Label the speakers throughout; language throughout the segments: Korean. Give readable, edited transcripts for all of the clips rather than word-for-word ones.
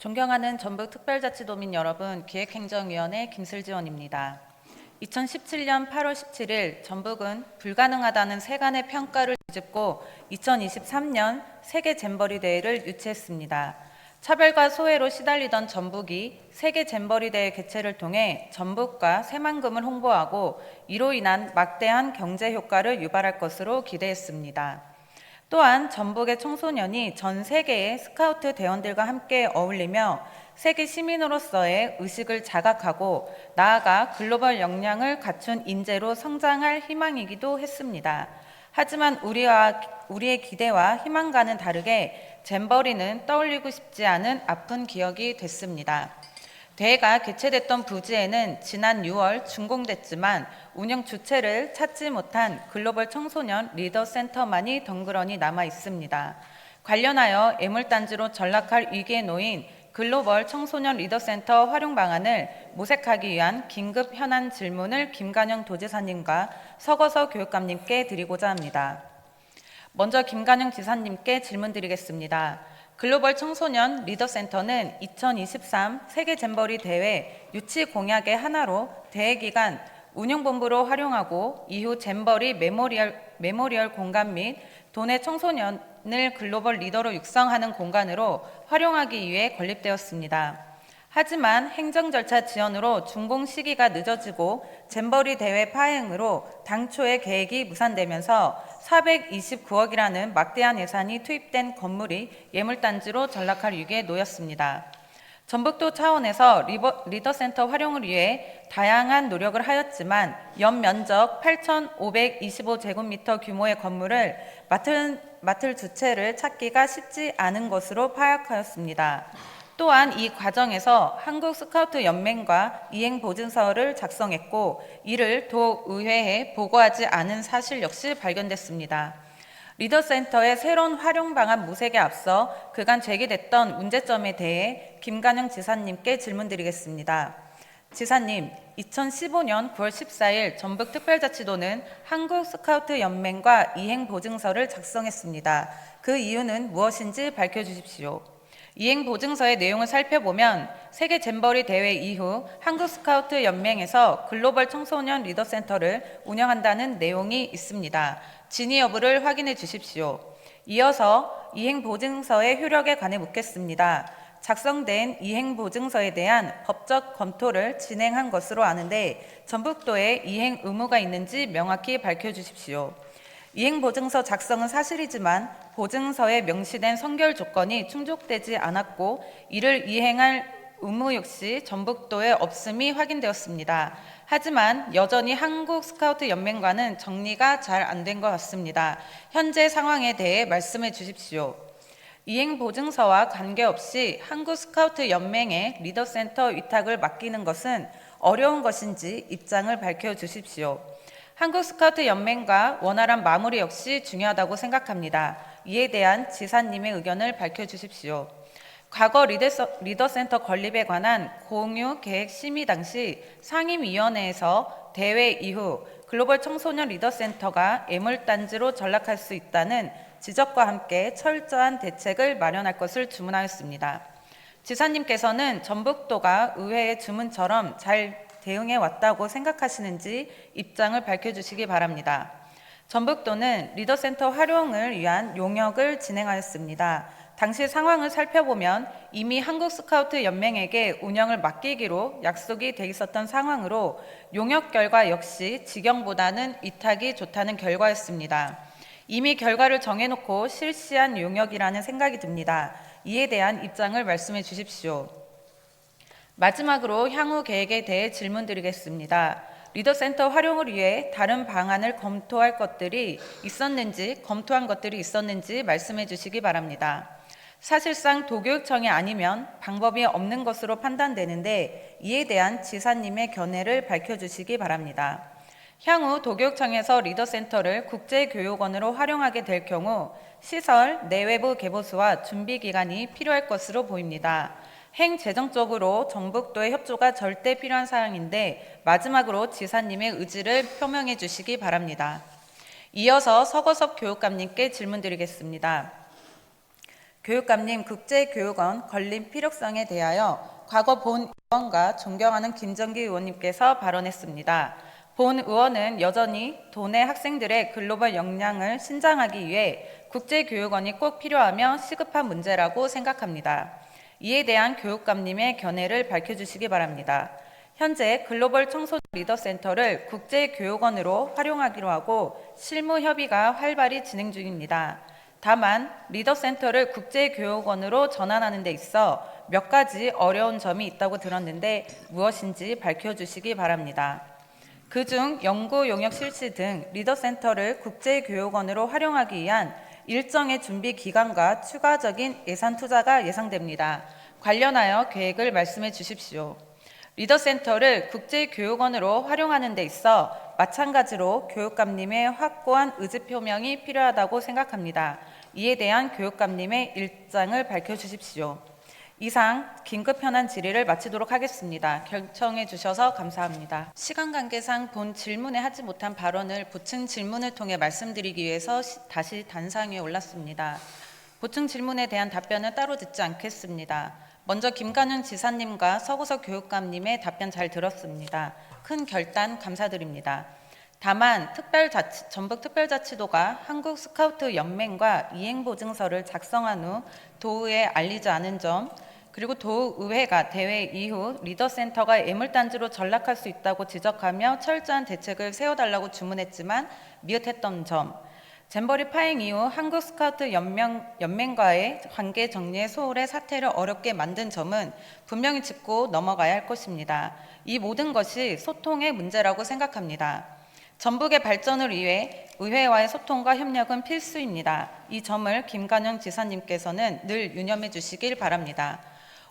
Speaker 1: 존경하는 전북특별자치도민 여러분, 기획행정위원회 김슬지원입니다. 2017년 8월 17일 전북은 불가능하다는 세간의 평가를 뒤집고 2023년 세계 잼버리 대회를 유치했습니다. 차별과 소외로 시달리던 전북이 세계 잼버리 대회 개최를 통해 전북과 새만금을 홍보하고 이로 인한 막대한 경제 효과를 유발할 것으로 기대했습니다. 또한 전북의 청소년이 전 세계의 스카우트 대원들과 함께 어울리며 세계 시민으로서의 의식을 자각하고 나아가 글로벌 역량을 갖춘 인재로 성장할 희망이기도 했습니다. 하지만 우리의 기대와 희망과는 다르게 잼버리는 떠올리고 싶지 않은 아픈 기억이 됐습니다. 대회가 개최됐던 부지에는 지난 6월 준공됐지만 운영 주체를 찾지 못한 글로벌 청소년 리더센터만이 덩그러니 남아 있습니다. 관련하여 애물단지로 전락할 위기에 놓인 글로벌 청소년 리더센터 활용 방안을 모색하기 위한 긴급 현안 질문을 김관영 도지사님과 서거서 교육감님께 드리고자 합니다. 먼저 김관영 지사님께 질문드리겠습니다. 글로벌 청소년 리더센터는 2023 세계 잼버리 대회 유치 공약의 하나로 대회 기간 운영본부로 활용하고 이후 잼버리 메모리얼 공간 및 도내 청소년을 글로벌 리더로 육성하는 공간으로 활용하기 위해 건립되었습니다. 하지만 행정 절차 지연으로 준공 시기가 늦어지고 잼버리 대회 파행으로 당초의 계획이 무산되면서 429억이라는 막대한 예산이 투입된 건물이 예물단지로 전락할 위기에 놓였습니다. 전북도 차원에서 리더센터 활용을 위해 다양한 노력을 하였지만 연면적 8,525제곱미터 규모의 건물을 맡을 주체를 찾기가 쉽지 않은 것으로 파악하였습니다. 또한 이 과정에서 한국스카우트연맹과 이행보증서를 작성했고 이를 도의회에 보고하지 않은 사실 역시 발견됐습니다. 리더센터의 새로운 활용 방안 모색에 앞서 그간 제기됐던 문제점에 대해 김관영 지사님께 질문드리겠습니다. 지사님, 2015년 9월 14일 전북특별자치도는 한국스카우트연맹과 이행보증서를 작성했습니다. 그 이유는 무엇인지 밝혀주십시오. 이행보증서의 내용을 살펴보면 세계 잼버리 대회 이후 한국스카우트연맹에서 글로벌 청소년 리더센터를 운영한다는 내용이 있습니다. 진위 여부를 확인해 주십시오. 이어서 이행보증서의 효력에 관해 묻겠습니다. 작성된 이행보증서에 대한 법적 검토를 진행한 것으로 아는데 전북도에 이행 의무가 있는지 명확히 밝혀주십시오. 이행보증서 작성은 사실이지만 보증서에 명시된 선결 조건이 충족되지 않았고 이를 이행할 의무 역시 전북도에 없음이 확인되었습니다. 하지만 여전히 한국스카우트연맹과는 정리가 잘 안 된 것 같습니다. 현재 상황에 대해 말씀해 주십시오. 이행보증서와 관계없이 한국스카우트연맹에 리더센터 위탁을 맡기는 것은 어려운 것인지 입장을 밝혀주십시오. 한국스카우트연맹과 원활한 마무리 역시 중요하다고 생각합니다. 이에 대한 지사님의 의견을 밝혀주십시오. 과거 리더센터 건립에 관한 공유 계획 심의 당시 상임위원회에서 대회 이후 글로벌 청소년 리더센터가 애물단지로 전락할 수 있다는 지적과 함께 철저한 대책을 마련할 것을 주문하였습니다. 지사님께서는 전북도가 의회의 주문처럼 잘 대응해 왔다고 생각하시는지 입장을 밝혀주시기 바랍니다. 전북도는 리더센터 활용을 위한 용역을 진행하였습니다. 당시 상황을 살펴보면 이미 한국스카우트연맹에게 운영을 맡기기로 약속이 돼 있었던 상황으로 용역 결과 역시 직영보다는 위탁이 좋다는 결과였습니다. 이미 결과를 정해놓고 실시한 용역이라는 생각이 듭니다. 이에 대한 입장을 말씀해 주십시오. 마지막으로 향후 계획에 대해 질문드리겠습니다. 리더센터 활용을 위해 다른 방안을 검토한 것들이 있었는지 말씀해 주시기 바랍니다. 사실상 도교육청이 아니면 방법이 없는 것으로 판단되는데 이에 대한 지사님의 견해를 밝혀주시기 바랍니다. 향후 도교육청에서 리더센터를 국제교육원으로 활용하게 될 경우 시설, 내외부 개보수와 준비 기간이 필요할 것으로 보입니다. 행재정적으로 전북도의 협조가 절대 필요한 사항인데 마지막으로 지사님의 의지를 표명해 주시기 바랍니다. 이어서 서거석 교육감님께 질문드리겠습니다. 교육감님, 국제교육원 건립 필요성에 대하여 과거 본 의원과 존경하는 김정기 의원님께서 발언했습니다. 본 의원은 여전히 도내 학생들의 글로벌 역량을 신장하기 위해 국제교육원이 꼭 필요하며 시급한 문제라고 생각합니다. 이에 대한 교육감님의 견해를 밝혀주시기 바랍니다. 현재 글로벌 청소년 리더센터를 국제교육원으로 활용하기로 하고 실무 협의가 활발히 진행 중입니다. 다만 리더센터를 국제교육원으로 전환하는 데 있어 몇 가지 어려운 점이 있다고 들었는데 무엇인지 밝혀주시기 바랍니다. 그중 연구 용역 실시 등 리더센터를 국제교육원으로 활용하기 위한 일정의 준비 기간과 추가적인 예산 투자가 예상됩니다. 관련하여 계획을 말씀해 주십시오. 리더센터를 국제교육원으로 활용하는 데 있어 마찬가지로 교육감님의 확고한 의지 표명이 필요하다고 생각합니다. 이에 대한 교육감님의 일정을 밝혀주십시오. 이상 긴급 현안 질의를 마치도록 하겠습니다. 결정해 주셔서 감사합니다. 시간 관계상 본 질문에 하지 못한 발언을 보충 질문을 통해 말씀드리기 위해서 다시 단상 위에 올랐습니다. 보충 질문에 대한 답변은 따로 듣지 않겠습니다. 먼저 김관윤 지사님과 서구석 교육감님의 답변 잘 들었습니다. 큰 결단 감사드립니다. 다만 전북특별자치도가 한국스카우트연맹과 이행보증서를 작성한 후 도의회에 알리지 않은 점, 그리고 도의회가 대회 이후 리더센터가 애물단지로 전락할 수 있다고 지적하며 철저한 대책을 세워달라고 주문했지만 미흡했던 점, 잼버리 파행 이후 한국스카우트연맹과의 관계 정리에 소홀해 사태를 어렵게 만든 점은 분명히 짚고 넘어가야 할 것입니다. 이 모든 것이 소통의 문제라고 생각합니다. 전북의 발전을 위해 의회와의 소통과 협력은 필수입니다. 이 점을 김관영 지사님께서는 늘 유념해 주시길 바랍니다.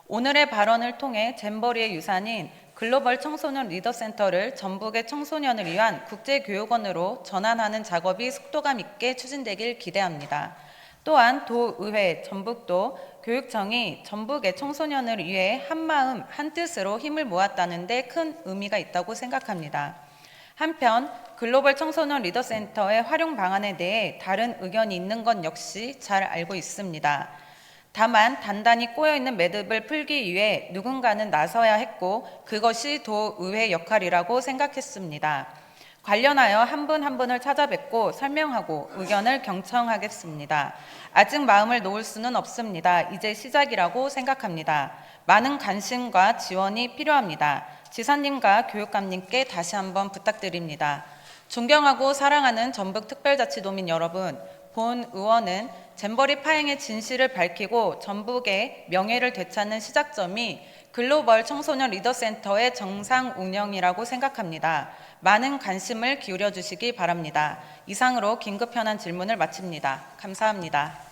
Speaker 1: 오늘의 발언을 통해 잼버리의 유산인 글로벌 청소년 리더센터를 전북의 청소년을 위한 국제교육원으로 전환하는 작업이 속도감 있게 추진되길 기대합니다. 또한 도의회, 전북도, 교육청이 전북의 청소년을 위해 한마음 한뜻으로 힘을 모았다는 데 큰 의미가 있다고 생각합니다. 한편 글로벌 청소년 리더센터의 활용 방안에 대해 다른 의견이 있는 건 역시 잘 알고 있습니다. 다만 단단히 꼬여있는 매듭을 풀기 위해 누군가는 나서야 했고 그것이 도의회 역할이라고 생각했습니다. 관련하여 한 분 한 분을 찾아뵙고 설명하고 의견을 경청하겠습니다. 아직 마음을 놓을 수는 없습니다. 이제 시작이라고 생각합니다. 많은 관심과 지원이 필요합니다. 지사님과 교육감님께 다시 한번 부탁드립니다. 존경하고 사랑하는 전북특별자치도민 여러분, 본 의원은 잼버리 파행의 진실을 밝히고 전북의 명예를 되찾는 시작점이 글로벌 청소년 리더센터의 정상 운영이라고 생각합니다. 많은 관심을 기울여 주시기 바랍니다. 이상으로 긴급 현안 질문을 마칩니다. 감사합니다.